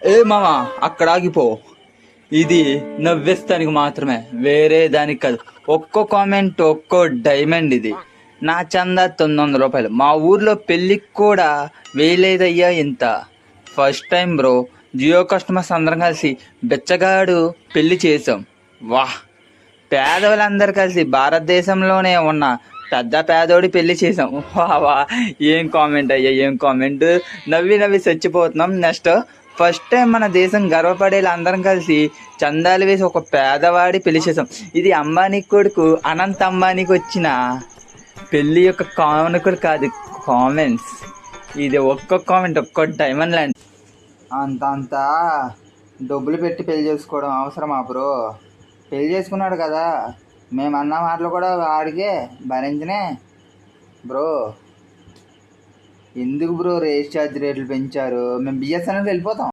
ఏ మామా అక్కడ ఆగిపో. ఇది నవ్వేస్తానికి మాత్రమే, వేరే దానికి కాదు. ఒక్కో కామెంట్ ఒక్కో డైమండ్. ఇది నా చందా 900 రూపాయలు. మా ఊర్లో పెళ్ళికి కూడా వేయలేదయ్యా ఇంత. First time bro. Jio customers అందరం కలిసి బెచ్చగాడు పెళ్లి చేసాం. వాహ్! పేదవాళ్ళందరూ కలిసి భారతదేశంలోనే ఉన్న పెద్ద పేదోడి పెళ్లి చేసాం. వా వా! ఏం కామెంట్ అయ్యా, ఏం కామెంట్. నవ్వి నవ్వి చచ్చిపోతున్నాం. నెక్స్ట్ ఫస్ట్ టైం మన దేశం గర్వపడేలా అందరం కలిసి చందాలు వేసి ఒక పేదవాడి పెళ్లి చేసాం. ఇది అంబానీ కొడుకు అనంత్ అంబానీకి వచ్చిన పెళ్లి యొక్క కానుకలు కాదు, కామెంట్స్. ఇది ఒక్కొక్క కామెంట్ ఒక్కో డైమండ్ ల్యాండ్. అంత డబ్బులు పెట్టి పెళ్లి చేసుకోవడం అవసరమా బ్రో? పెళ్లి చేసుకున్నాడు కదా, మేము అన్న మాటలు కూడా వాడికే భరించనే బ్రో. ఎందుకు బ్రో రీఛార్జ్ రేట్లు పెంచారు? మేము బిఎస్ఎన్ఎల్ వెళ్ళిపోతాం.